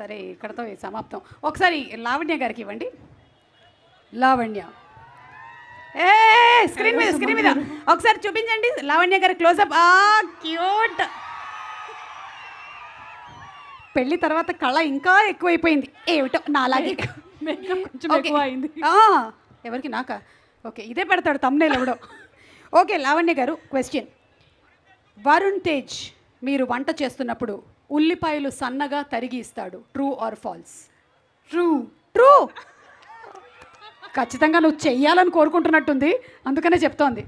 సరే ఇక్కడతో సమాప్తం. ఒకసారి లావణ్య గారికి ఇవ్వండి. లావణ్య స్క్రీన్ మీద ఒకసారి చూపించండి. లావణ్య గారి క్లోజప్. క్యూట్. పెళ్లి తర్వాత కళ ఇంకా ఎక్కువైపోయింది ఏమిటో నాలాగే. కొంచెం ఎక్కువ అయింది. ఎవరికి? నాకా? ఓకే, ఇదే పెడతాడు తమ్నేల్ ఎవడో. ఓకే లావణ్య గారు, క్వశ్చన్. వరుణ్ తేజ్ మీరు వంట చేస్తున్నప్పుడు ఉల్లిపాయలు సన్నగా తరిగి ఇస్తాడు. True or false? ట్రూ. ఖచ్చితంగా నువ్వు చెయ్యాలని కోరుకుంటున్నట్టుంది, అందుకనే చెప్తోంది.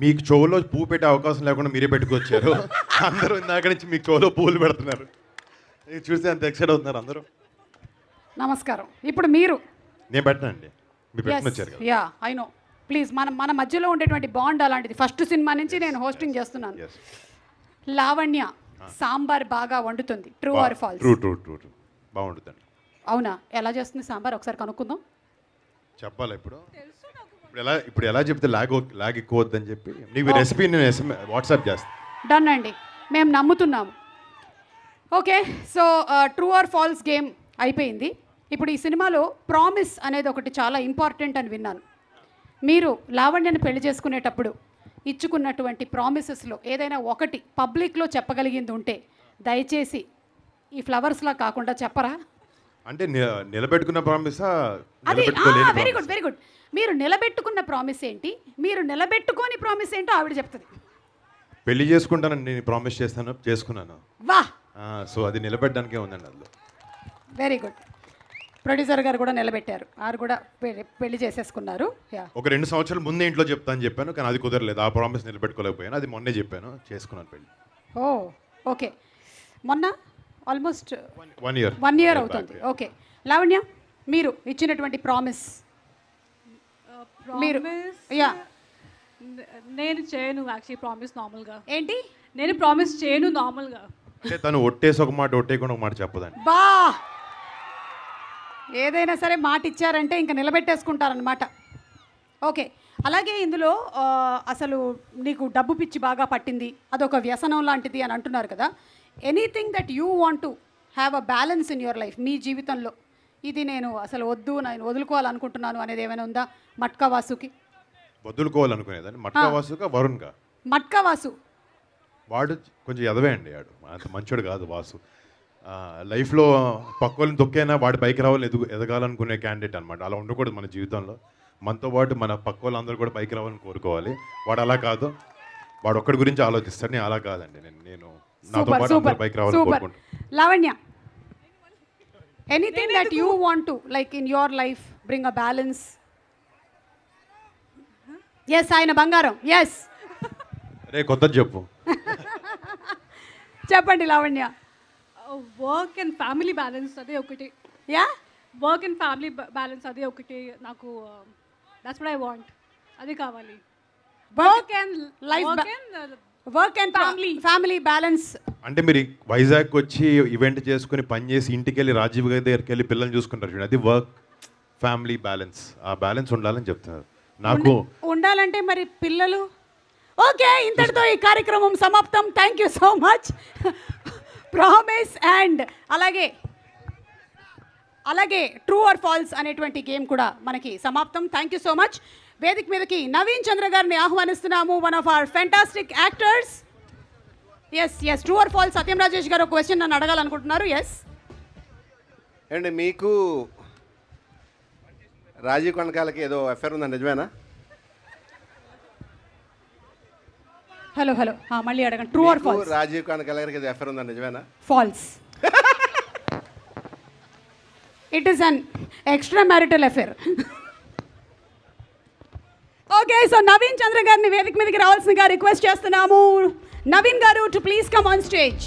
మీకు చెవులో పువ్వు పెట్టే అవకాశం లేకుండా మీరే పెట్టుకొచ్చారు. అందరూ ఇందాక నుంచి మీకు చెవులో పువ్వులు పెడుతున్నారు. చూస్తే అంత ఎక్సైట్ అవుతున్నారు అందరూ. నమస్కారం. ఇప్పుడు మీరు. నేను పెట్టనండి, మీరు పెట్టుకొచ్చారు కదా. Yeah I know. ప్లీజ్ మన మధ్యలో ఉండేటువంటి బాండ్ అలాంటిది. ఫస్ట్ సినిమా నుంచి నేను హోస్టింగ్ చేస్తున్నాను. లావణ్య సాంబార్ బాగా వండుతుంది. True or false? ట్రూ. బాగుంటుందండి. అవునా? ఎలా చేస్తుంది సాంబార్ ఒకసారి కనుక్కుందాం. చెప్పాలా ఇప్పుడు ఎలా చెప్తే లాగ్ ఎక్కువ వద్దని చెప్పి నీకు రెసిపీ నేను వాట్సాప్ చేస్తాను. డన్ అండి, మేము నమ్ముతున్నాము. Okay, so true or false game అయిపోయింది. ఇప్పుడు ఈ సినిమాలో ప్రామిస్ అనేది ఒకటి చాలా ఇంపార్టెంట్ అని విన్నాను. మీరు లావణ్యను పెళ్లి చేసుకునేటప్పుడు ఇచ్చుకున్నటువంటి ప్రామిసెస్లో ఏదైనా ఒకటి పబ్లిక్లో చెప్పగలిగింది ఉంటే దయచేసి ఈ ఫ్లవర్స్లా కాకుండా చెప్పరా? అంటే నిలబెట్టుకున్న ప్రామిసా? అది వెరీ గుడ్. మీరు నిలబెట్టుకున్న ప్రామిస్ ఏంటి, మీరు నిలబెట్టుకోని ప్రామిస్ ఏంటో ఆవిడ చెప్తుంది. పెళ్లి చేసుకుంటానని నేను ప్రామిస్ చేసుకున్నాను. వా. సో అది నిలబెట్టడానికే ఉందండి అందులో. Very good. ప్రొడ్యూసర్ గారు కూడా నిలబెట్టారు. ఆరు కూడా పెళ్లి చేసేసుకున్నారు. ఒక 2 సంవత్సరాల ముందే ఇంట్లో చెప్తాను చెప్పాను, కానీ అది కుదరలేదు. ఆ ప్రామిస్ నిలబెట్టుకోలేకపోయాను. అది మొన్నే చెప్పాను, చేసుకున్నాను పెళ్లి. ఓకే. మొన్న ఆల్మోస్ట్ 1 year అవుతుంది. ఓకే లావణ్య, మీరు ఇచ్చినటువంటి ప్రామిస్. నేను చేయను యాక్చువల్లీ ప్రామిస్ నార్మల్గా. ఏంటి? నేను ప్రామిస్ చేయను నార్మల్గా. అంటే తను ఒట్టేసి ఒక మాట, ఒట్టేయకుండా ఒక మాట చెప్పదండి. బా, ఏదైనా సరే మాట ఇచ్చారంటే ఇంకా నిలబెట్టేసుకుంటారనమాట. ఓకే, అలాగే ఇందులో అసలు నీకు డబ్బు పిచ్చి బాగా పట్టింది, అదొక వ్యసనం లాంటిది అని అంటున్నారు కదా. Anything that you want to have a balance in your life, మీ జీవితంలో ఇది నేను అసలు వద్దు, నేను వదులుకోవాలనుకుంటున్నాను అనేది ఏమైనా ఉందా? మట్కా వాసుకి వదులుకోవాలనుకునేదాన్ని. మట్కా వాసుగా వరుణ్గా? మట్కా వాసు వాడు కొంచెం ఎదవే అండి. వాడు అంత మంచోడు కాదు వాసు. లైఫ్లో పక్కోళ్ళని తొక్కైనా వాడి పైకి రావాలి, ఎదగాలనుకునే క్యాండిడేట్ అనమాట. అలా ఉండకూడదు మన జీవితంలో. మనతో పాటు మన పక్క వాళ్ళందరూ కూడా పైకి రావాలని కోరుకోవాలి. వాడు అలా కాదు, వాడు ఒక్కడి గురించి ఆలోచిస్తాడు. నేను అలా కాదండి. నేను నాతో పాటు అందరూ పైకి రావాలని కోరుకుంటాను. Lavanya, anything that you want to like in your life bring a balance. Yes, ఆయన బంగారం. ఎస్, రే కొత్త చెప్పు. చెప్పండి Lavanya. Work and family balance అదే ఒకటి. వర్క్ అండ్ ఫ్యామిలీ బ్యాలెన్స్ అదే ఒకటి నాకు. That's what I want. అది కావాలి. Work and family balance. అంటే మీరు వైజాగ్ వచ్చి ఈవెంట్ చేసుకుని పని చేసి ఇంటికి వెళ్ళి రాజీవ్ గారి దగ్గరికి వెళ్ళి పిల్లల్ని చూసుకుంటారు చూడండి, అది వర్క్ ఫ్యామిలీ బ్యాలెన్స్. ఆ బ్యాలెన్స్ ఉండాలని చెప్తున్నారు. నాకు ఉండాలంటే మరి పిల్లలు. ఓకే, ఇంతటితో ఈ కార్యక్రమం సమాప్తం. Thank you so much. Promise and అలాగే ట్రూ ఆర్ ఫాల్స్ అనేటువంటి గేమ్ కూడా మనకి సమాప్తం. Thank you so much. వేదిక మీదకి నవీన్ చంద్ర గారిని ఆహ్వానిస్తున్నాము, one of our fantastic actors. Yes, true or false. Satyam Rajesh garu ఒక క్వశ్చన్ నన్ను అడగాలనుకుంటున్నారు. ఎస్ అండి, మీకు రాజీవ్ కనకాలకి ఏదో అఫేర్ ఉందా, నిజమేనా? హలో మళ్ళీ అడగండి. True or false? రాజీవ్ కనకాలకి ఏదో అఫేర్ ఉందా, నిజమేనా? False. It is an extramarital affair. Okay, so Naveen Chandra గారిని వేదిక మీదకి రావాల్సిందిగా రిక్వెస్ట్ చేస్తున్నాము. Naveen garu to please come on stage.